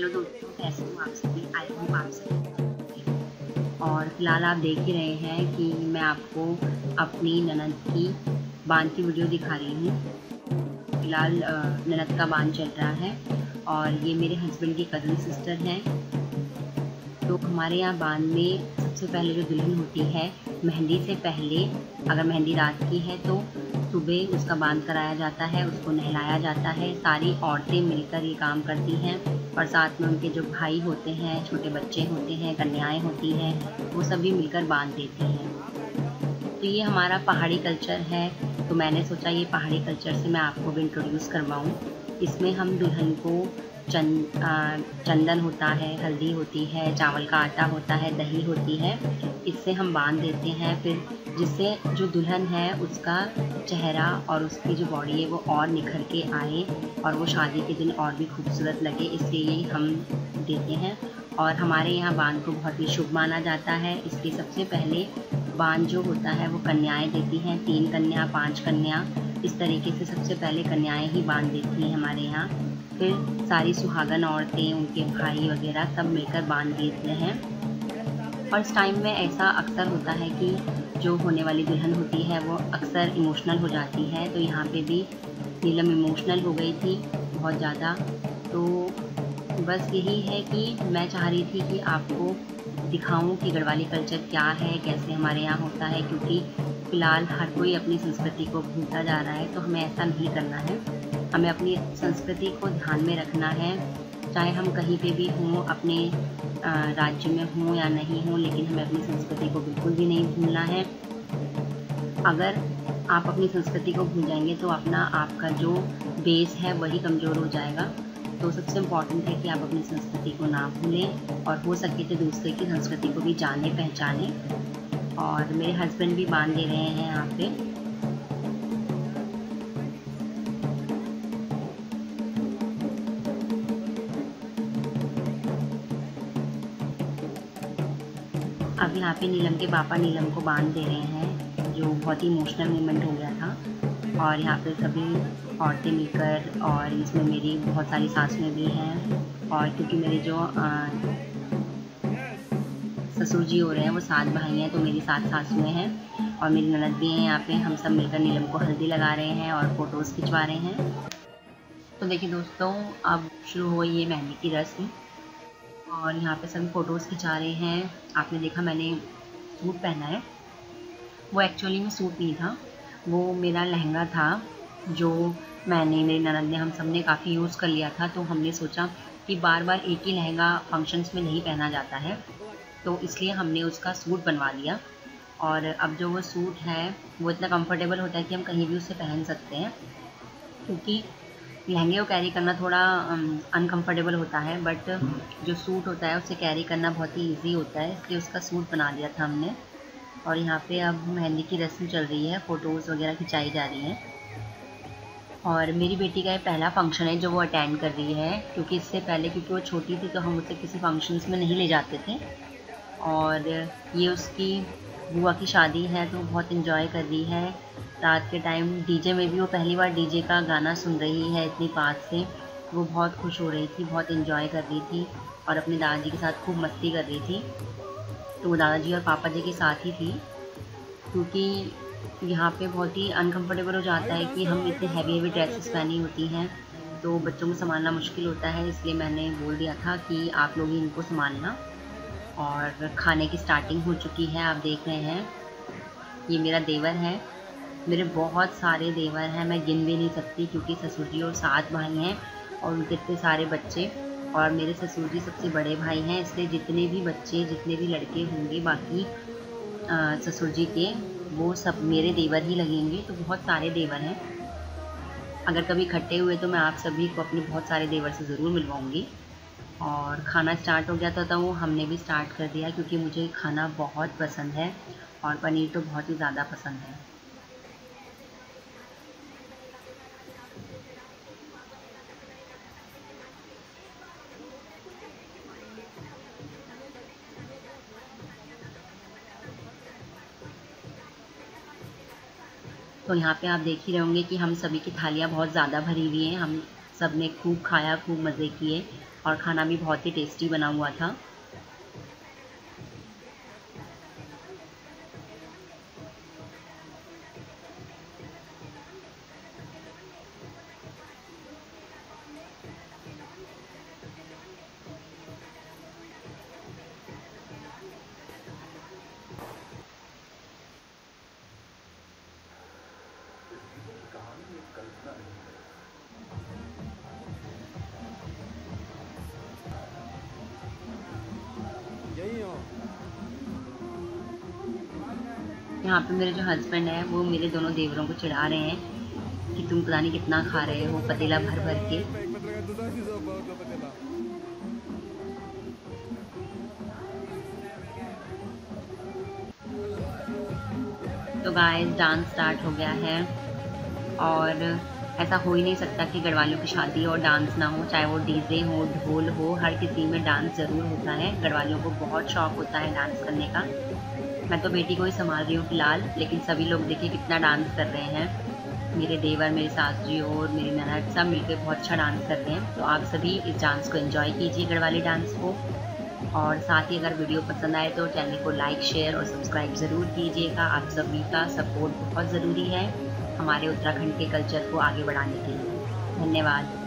Hello दोस्तों, कैसे हो आप सभी? आई होप आप सभी अच्छे हैं। और फिलहाल आप देख ही रहे हैं कि मैं आपको अपनी ननद की बांध की वीडियो दिखा रही हूँ। फिलहाल ननद का बांध चल रहा है और ये मेरे हस्बैंड की कज़न सिस्टर हैं। तो हमारे यहाँ बांध में सबसे पहले जो दुल्हन होती है, मेहंदी से पहले अगर मेहंदी रात की है तो सुबह उसका बांध कराया जाता है, उसको नहलाया जाता है। सारी औरतें मिलकर ये काम करती हैं और साथ में उनके जो भाई होते हैं, छोटे बच्चे होते हैं, कन्याएं होती हैं, वो सभी मिलकर बांध देती हैं। तो ये हमारा पहाड़ी कल्चर है, तो मैंने सोचा ये पहाड़ी कल्चर से मैं आपको भी इंट्रोड्यूस करवाऊँ। इसमें हम दुल्हन को चंदन होता है, हल्दी होती है, चावल का आटा होता है, दही होती है, इससे हम बांध देते हैं। फिर जिससे जो दुल्हन है उसका चेहरा और उसकी जो बॉडी है वो और निखर के आए और वो शादी के दिन और भी खूबसूरत लगे, इसलिए ये हम देते हैं। और हमारे यहाँ बांध को बहुत ही शुभ माना जाता है, इसलिए सबसे पहले बांध जो होता है वो कन्याएं देती हैं। 3 कन्या, 5 कन्या, इस तरीके से सबसे पहले कन्याएं ही बांध देती हैं हमारे यहाँ। फिर सारी सुहागन औरतें, उनके भाई वगैरह सब मिलकर बांध देते हैं। और इस टाइम में ऐसा अक्सर होता है कि जो होने वाली दुल्हन होती है वो अक्सर इमोशनल हो जाती है, तो यहाँ पे भी नीलम इमोशनल हो गई थी बहुत ज़्यादा। तो बस यही है कि मैं चाह रही थी कि आपको दिखाऊं कि गढ़वाली कल्चर क्या है, कैसे हमारे यहाँ होता है, क्योंकि फ़िलहाल हर कोई अपनी संस्कृति को भूलता जा रहा है, तो हमें ऐसा नहीं करना है। हमें अपनी संस्कृति को ध्यान में रखना है, चाहे हम कहीं पे भी हों, अपने राज्य में हों या नहीं हों, लेकिन हमें अपनी संस्कृति को बिल्कुल भी नहीं भूलना है। अगर आप अपनी संस्कृति को भूल जाएंगे तो आपका जो बेस है वही कमज़ोर हो जाएगा। तो सबसे इम्पॉर्टेंट है कि आप अपनी संस्कृति को ना भूलें और हो सके तो दूसरे की संस्कृति को भी जाने पहचानें। और मेरे हस्बैंड भी बांध दे रहे हैं यहाँ पे। अब यहाँ पे नीलम के पापा नीलम को बांध दे रहे हैं, जो बहुत ही इमोशनल मोमेंट हो गया था। और यहाँ पे सभी औरतें मिलकर, और इसमें मेरी बहुत सारी सासुएं भी हैं, और क्योंकि मेरे जो ससुर जी हो रहे हैं वो 7 भाई हैं, तो मेरी 7 सासुएं हैं और मेरी ननद भी हैं। यहाँ पे हम सब मिलकर नीलम को हल्दी लगा रहे हैं और फ़ोटोज़ खिंचवा रहे हैं। तो देखिए दोस्तों, अब शुरू हुई ये मेहंदी की रस्म और यहाँ पे सभी फ़ोटोज़ खिंचा रहे हैं। आपने देखा मैंने सूट पहना है, वो एक्चुअली में सूट नहीं था, वो मेरा लहंगा था जो मेरी ननद ने, हम सब ने काफ़ी यूज़ कर लिया था। तो हमने सोचा कि बार बार एक ही लहंगा फंक्शंस में नहीं पहना जाता है, तो इसलिए हमने उसका सूट बनवा लिया। और अब जो वो सूट है वो इतना कंफर्टेबल होता है कि हम कहीं भी उसे पहन सकते हैं, क्योंकि लहंगे को कैरी करना थोड़ा अनकंफर्टेबल होता है, बट जो सूट होता है उसे कैरी करना बहुत ही इजी होता है, इसलिए उसका सूट बना लिया था हमने। और यहाँ पे अब मेहंदी की रस्म चल रही है, फ़ोटोज़ वगैरह खिंचाई जा रही हैं। और मेरी बेटी का ये पहला फंक्शन है जो वो अटेंड कर रही है, क्योंकि इससे पहले, क्योंकि वो छोटी थी तो हम उसे किसी फंक्शंस में नहीं ले जाते थे। और ये उसकी बुआ की शादी है तो बहुत इन्जॉय कर रही है। रात के टाइम डीजे में भी वो पहली बार डीजे का गाना सुन रही है इतनी पास से। वो बहुत खुश हो रही थी, बहुत इन्जॉय कर रही थी और अपने दादाजी के साथ खूब मस्ती कर रही थी। तो वो दादाजी और पापा जी के साथ ही थी, क्योंकि यहाँ पे बहुत ही अनकंफर्टेबल हो जाता है कि हम इतने हैवी ड्रेसेस पहनी होती हैं, तो बच्चों को संभालना मुश्किल होता है। इसलिए मैंने बोल दिया था कि आप लोग ही इनको संभालना। और खाने की स्टार्टिंग हो चुकी है, आप देख रहे हैं। ये मेरा देवर है, मेरे बहुत सारे देवर हैं, मैं गिन भी नहीं सकती, क्योंकि ससुर जी और 7 भाई हैं और उनके इतने सारे बच्चे। और मेरे ससुर जी सबसे बड़े भाई हैं, इसलिए जितने भी बच्चे, जितने भी लड़के होंगे बाकी ससुर जी के, वो सब मेरे देवर ही लगेंगे। तो बहुत सारे देवर हैं। अगर कभी इकट्ठे हुए तो मैं आप सभी को अपने बहुत सारे देवर से ज़रूर मिलवाऊँगी। और खाना स्टार्ट हो गया था तो वो हमने भी स्टार्ट कर दिया, क्योंकि मुझे खाना बहुत पसंद है और पनीर तो बहुत ही ज़्यादा पसंद है। तो यहाँ पे आप देख ही रहे होंगे कि हम सभी की थालियाँ बहुत ज़्यादा भरी हुई हैं। हम सब ने खूब खाया, खूब मज़े किए और खाना भी बहुत ही टेस्टी बना हुआ था। यहाँ पे मेरे जो हस्बैंड है वो मेरे दोनों देवरों को चिढ़ा रहे हैं कि तुम पता नहीं कितना खा रहे हो पतीला भर भर के। तो गाइस डांस स्टार्ट हो गया है और ऐसा हो ही नहीं सकता कि गढ़वालियों की शादी और डांस ना हो, चाहे वो डीजे हो ढोल हो, हर किसी में डांस ज़रूर होता है। गढ़वालियों को बहुत शौक होता है डांस करने का। मैं तो बेटी को ही संभाल रही हूँ फिलहाल, लेकिन सभी लोग देखिए कितना डांस कर रहे हैं। मेरे देवर, मेरी सास जी और मेरी ननद सब मिलकर बहुत अच्छा डांस कर रहे हैं। तो आप सभी इस डांस को एंजॉय कीजिए, गढ़वाली डांस को। और साथ ही अगर वीडियो पसंद आए तो चैनल को लाइक शेयर और सब्सक्राइब ज़रूर कीजिएगा। आप सभी का सपोर्ट बहुत ज़रूरी है हमारे उत्तराखंड के कल्चर को आगे बढ़ाने के लिए। धन्यवाद।